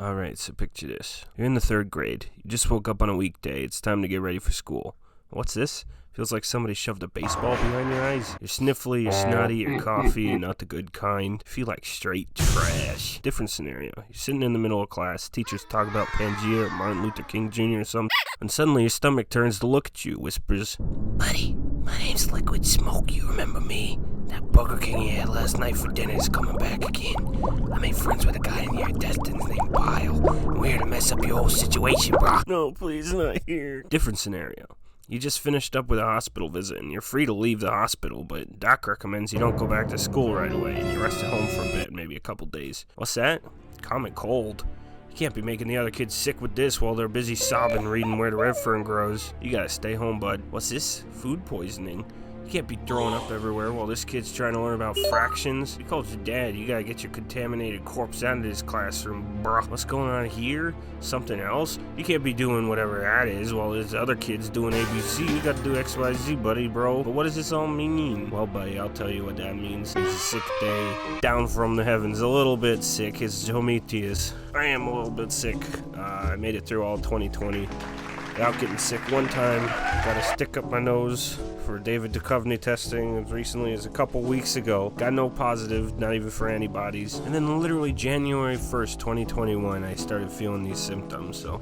Alright, so picture this. You're in the 3rd grade. You just woke up on a weekday. It's time to get ready for school. What's this? Feels like somebody shoved a baseball behind your eyes. You're sniffly, you're snotty, you're coffee, not the good kind. You feel like straight trash. Different scenario. You're sitting in the middle of class. Teachers talk about Pangea or Martin Luther King Jr. or something. And suddenly your stomach turns to look at you, whispers, "Buddy, my name's Liquid Smoke. You remember me? That Burger King you had last night for dinner is coming back again. I made friends with a guy in your intestines named Pyle. We're here to mess up your whole situation, bro." No, please, not here. Different scenario. You just finished up with a hospital visit, and you're free to leave the hospital, but Doc recommends you don't go back to school right away, and you rest at home for a bit, maybe a couple days. What's that? Common cold. You can't be making the other kids sick with this while they're busy sobbing reading Where the Red Fern Grows. You gotta stay home, bud. What's this? Food poisoning. You can't be throwing up everywhere while this kid's trying to learn about fractions. You called your dad. You gotta get your contaminated corpse out of this classroom, bruh. What's going on here? Something else? You can't be doing whatever that is while this other kid's doing ABC. You gotta do XYZ, buddy, bro. But what does this all mean? Well, buddy, I'll tell you what that means. It's a sick day. Down from the heavens. A little bit sick. It's Remedies. I am a little bit sick. I made it through all 2020. Without getting sick one time. Got a stick up my nose for David Duchovny testing as recently as a couple weeks ago. Got no positive, not even for antibodies. And then literally January 1st, 2021, I started feeling these symptoms, so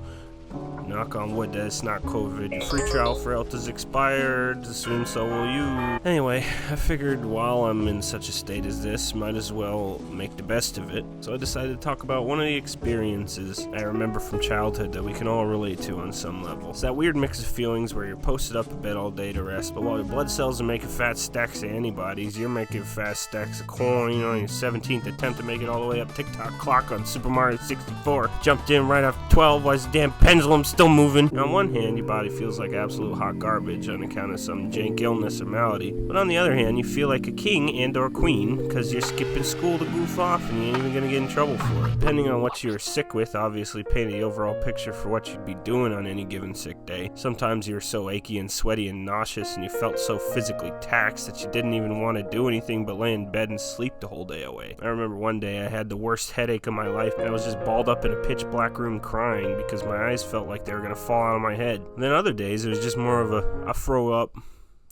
knock on wood that it's not COVID. Your free trial for health is expired, soon so will you. Anyway, I figured while I'm in such a state as this, might as well make the best of it. So I decided to talk about one of the experiences I remember from childhood that we can all relate to on some level. It's that weird mix of feelings where you're posted up in bed all day to rest, but while your blood cells are making fat stacks of antibodies, you're making fat stacks of coin on your 17th attempt to make it all the way up TikTok clock on Super Mario 64. Jumped in right after 12 while his damn pendulum's still moving. On one hand, your body feels like absolute hot garbage on account of some jank illness or malady. But on the other hand, you feel like a king and or queen because you're skipping school to goof off and you ain't even gonna get in trouble for it. Depending on what you're sick with, obviously paint the overall picture for what you'd be doing on any given sick day. Sometimes you were so achy and sweaty and nauseous and you felt so physically taxed that you didn't even want to do anything but lay in bed and sleep the whole day away. I remember one day I had the worst headache of my life and I was just balled up in a pitch black room crying because my eyes felt like they were gonna fall out of my head. And then other days it was just more of I throw up.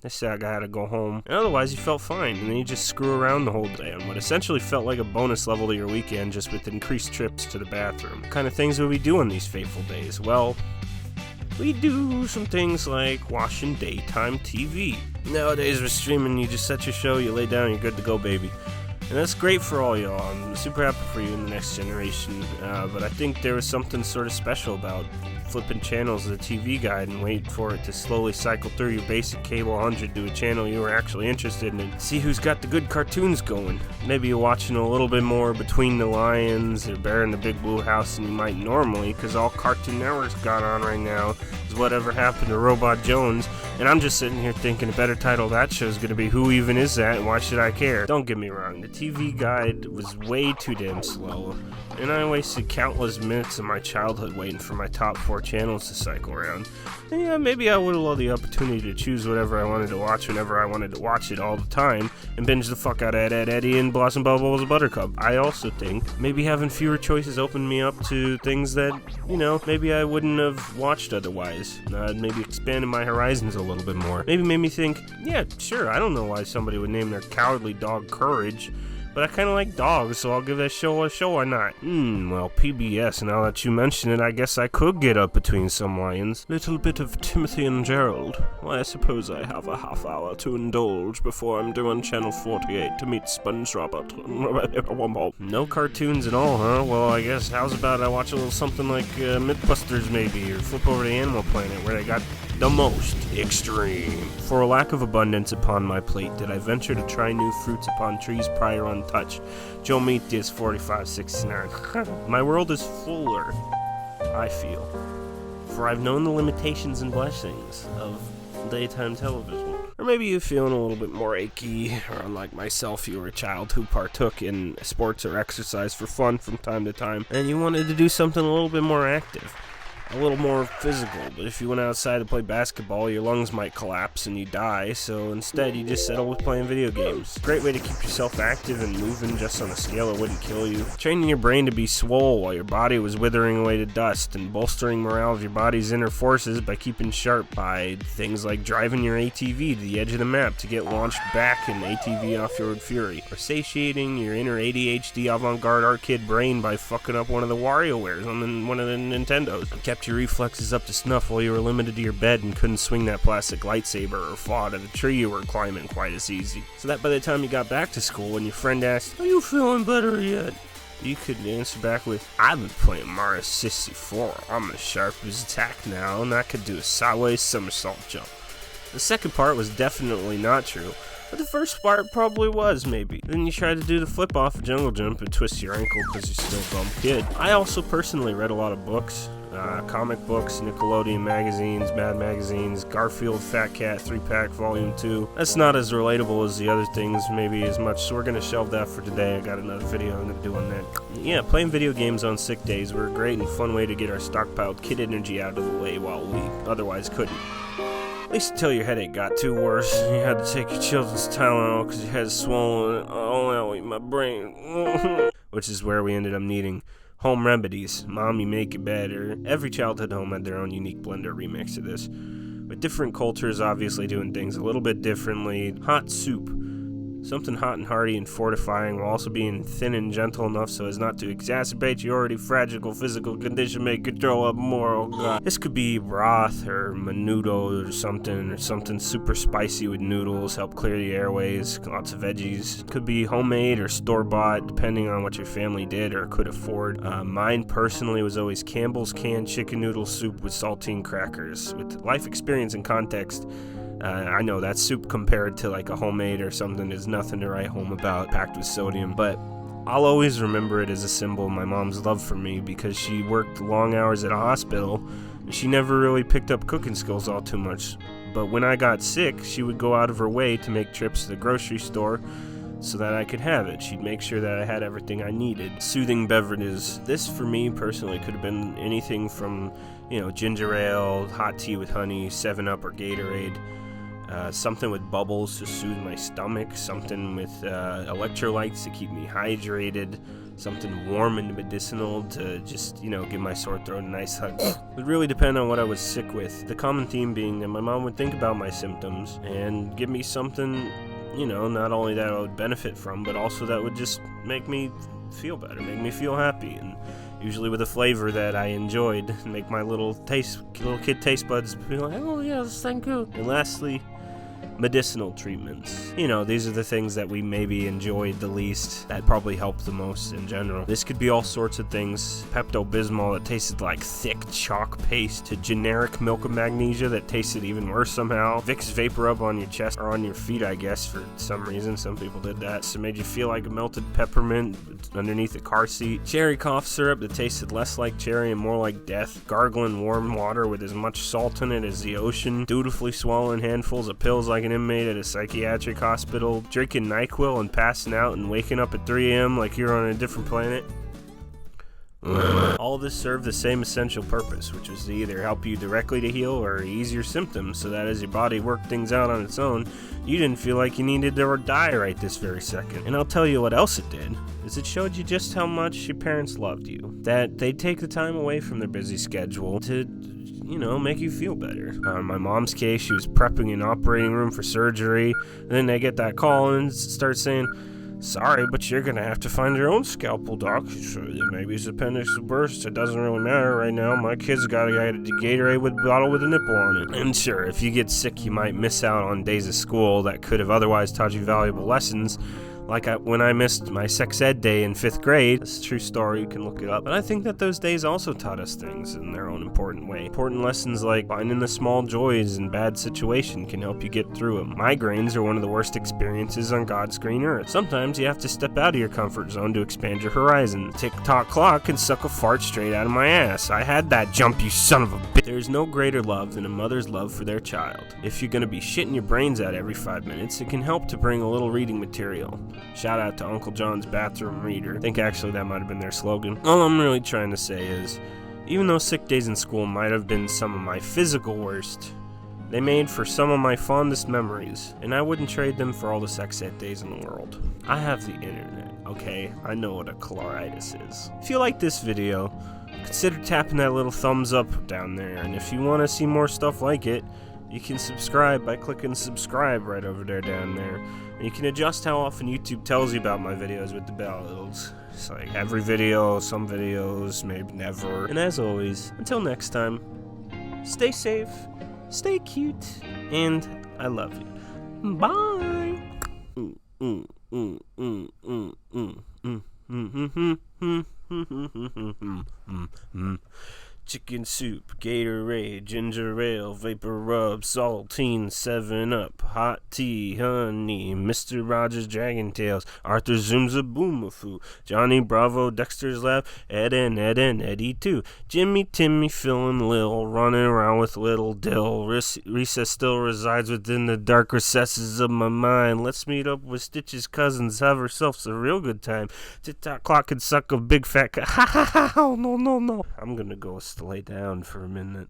I said I had to go home. And otherwise you felt fine, and then you just screw around the whole day on what essentially felt like a bonus level to your weekend, just with increased trips to the bathroom. What kind of things would we do on these fateful days? Well, we do some things like watching daytime TV. Nowadays with streaming, you just set your show, you lay down, you're good to go, baby. And that's great for all y'all. I'm super happy for you in the next generation. But I think there was something sort of special about flipping channels of the TV guide and wait for it to slowly cycle through your basic cable 100 to a channel you were actually interested in and see who's got the good cartoons going. Maybe you're watching a little bit more Between the Lions or Bear in the Big Blue House than you might normally, because all Cartoon Network's got on right now is Whatever Happened to Robot Jones. And I'm just sitting here thinking a better title of that show is going to be Who Even Is That and Why Should I Care? Don't get me wrong, the TV guide was way too damn slow, and I wasted countless minutes of my childhood waiting for my top 4 channels to cycle around. And yeah, maybe I would have loved the opportunity to choose whatever I wanted to watch whenever I wanted to watch it all the time and binge the fuck out of Ed, Eddie, and Blossom Bubbles Buttercup. I also think maybe having fewer choices opened me up to things that, maybe I wouldn't have watched otherwise. Maybe expanded my horizons a little bit more. Maybe made me think, yeah, sure, I don't know why somebody would name their cowardly dog Courage, but I kind of like dogs, so I'll give that show a show or not. Well, PBS, now that you mention it, I guess I could get up between some lions. Little bit of Timothy and Gerald. Why, I suppose I have a half hour to indulge before I'm doing Channel 48 to meet Sponge Robert. No cartoons at all, huh? Well, I guess how's about I watch a little something like Mythbusters maybe, or flip over to Animal Planet, where they got the most extreme. For a lack of abundance upon my plate, did I venture to try new fruits upon trees prior untouched? Joe Meatius 4569. My world is fuller, I feel, for I've known the limitations and blessings of daytime television. Or maybe you're feeling a little bit more achy, or unlike myself, you were a child who partook in sports or exercise for fun from time to time, and you wanted to do something a little bit more active. a little more physical, but if you went outside to play basketball, your lungs might collapse and you die, so instead you just settle with playing video games. Great way to keep yourself active and moving just on a scale that wouldn't kill you. Training your brain to be swole while your body was withering away to dust, and bolstering morale of your body's inner forces by keeping sharp by things like driving your ATV to the edge of the map to get launched back in ATV off-road fury, or satiating your inner ADHD avant-garde art kid brain by fucking up one of the WarioWares on one of the Nintendos. Kept your reflexes up to snuff while you were limited to your bed and couldn't swing that plastic lightsaber or fall out of the tree you were climbing quite as easy. So that by the time you got back to school, when your friend asked, "Are you feeling better yet?" you could answer back with, "I've been playing Mario 64. I'm as sharp as a tack now, and I could do a sideways somersault jump." The second part was definitely not true, but the first part probably was, maybe. Then you tried to do the flip off a jungle jump and twist your ankle because you're still a dumb kid. I also personally read a lot of books. Comic books, Nickelodeon magazines, Mad magazines, Garfield Fat Cat 3-pack Volume 2. That's not as relatable as the other things, maybe as much, so we're going to shelve that for today. I got another video I'm going to do on that. Yeah, playing video games on sick days were a great and fun way to get our stockpiled kid energy out of the way while we otherwise couldn't. At least until your headache got too worse and you had to take your children's Tylenol because your head swollen. Oh, owie, my brain. Which is where we ended up needing home remedies. Mom, you make it better. Every childhood home had their own unique blender remix of this, with different cultures obviously doing things a little bit differently. Hot soup. Something hot and hearty and fortifying while also being thin and gentle enough so as not to exacerbate your already fragile physical condition, make you throw up more. Oh god. This could be broth or menudo or something super spicy with noodles, help clear the airways, lots of veggies. Could be homemade or store-bought, depending on what your family did or could afford. Mine personally was always Campbell's canned chicken noodle soup with saltine crackers. With life experience and context, I know that soup compared to like a homemade or something is nothing to write home about, packed with sodium, but I'll always remember it as a symbol of my mom's love for me because she worked long hours at a hospital and she never really picked up cooking skills all too much. But when I got sick, she would go out of her way to make trips to the grocery store so that I could have it. She'd make sure that I had everything I needed. Soothing beverages. This for me personally could have been anything from, ginger ale, hot tea with honey, 7-Up or Gatorade. Something with bubbles to soothe my stomach, something with electrolytes to keep me hydrated, something warm and medicinal to just, give my sore throat a nice hug. It would really depend on what I was sick with. The common theme being that my mom would think about my symptoms and give me something, not only that I would benefit from, but also that would just make me feel better, make me feel happy, and usually with a flavor that I enjoyed, and make my little kid taste buds be like, "Oh yes, thank you." And lastly, medicinal treatments. These are the things that we maybe enjoyed the least, that probably helped the most in general. This could be all sorts of things. Pepto-Bismol that tasted like thick chalk paste, to generic milk of magnesia that tasted even worse somehow. Vicks Vapor Rub on your chest or on your feet, I guess, for some reason. Some people did that. So it made you feel like a melted peppermint underneath a car seat. Cherry cough syrup that tasted less like cherry and more like death. Gargling warm water with as much salt in it as the ocean. Dutifully swallowing handfuls of pills like an inmate at a psychiatric hospital. Drinking NyQuil and passing out and waking up at 3 a.m. like you're on a different planet. All this served the same essential purpose, which was to either help you directly to heal or ease your symptoms so that as your body worked things out on its own, you didn't feel like you needed to die right this very second. And I'll tell you what else it did, is it showed you just how much your parents loved you. That they'd take the time away from their busy schedule to make you feel better. In my mom's case, she was prepping an operating room for surgery, and then they get that call and start saying, "Sorry, but you're gonna have to find your own scalpel, doc. So maybe his appendix will burst. It doesn't really matter right now. My kid's got a Gatorade bottle with a nipple on it." And sure, if you get sick, you might miss out on days of school that could have otherwise taught you valuable lessons. Like when I missed my sex ed day in 5th grade. It's a true story, you can look it up. But I think that those days also taught us things in their own important way. Important lessons like finding the small joys in bad situation can help you get through them. Migraines are one of the worst experiences on God's green earth. Sometimes you have to step out of your comfort zone to expand your horizon. Tick-tock clock can suck a fart straight out of my ass. I had that jump, you son of a bitch. There's no greater love than a mother's love for their child. If you're gonna be shitting your brains out every 5 minutes, it can help to bring a little reading material. Shout out to Uncle John's Bathroom Reader. I think actually that might have been their slogan. All I'm really trying to say is, Even though sick days in school might have been some of my physical worst, they made for some of my fondest memories, and I wouldn't trade them for all the sex ed days in the world. I have the internet, okay? I know what a chloritis is. If you like this video, consider tapping that little thumbs up down there, and if you want to see more stuff like it, you can subscribe by clicking subscribe right over there down there. And you can adjust how often YouTube tells you about my videos with the bells. It's like every video, some videos, maybe never. And as always, until next time, stay safe, stay cute, and I love you. Bye! Chicken soup, Gatorade, ginger ale, vapor rub, saltine, 7-Up, hot tea, honey, Mr. Rogers' Dragon Tales, Arthur Zoom's a boomafoo, Johnny Bravo, Dexter's Lab, Ed and Eddie too, Jimmy, Timmy, Phil, and Lil, running around with little Dill. Recess still resides within the dark recesses of my mind. Let's meet up with Stitch's cousins, have ourselves a real good time. Tick-tock clock can suck a big fat ha ha ha, oh no. I'm gonna go lay down for a minute.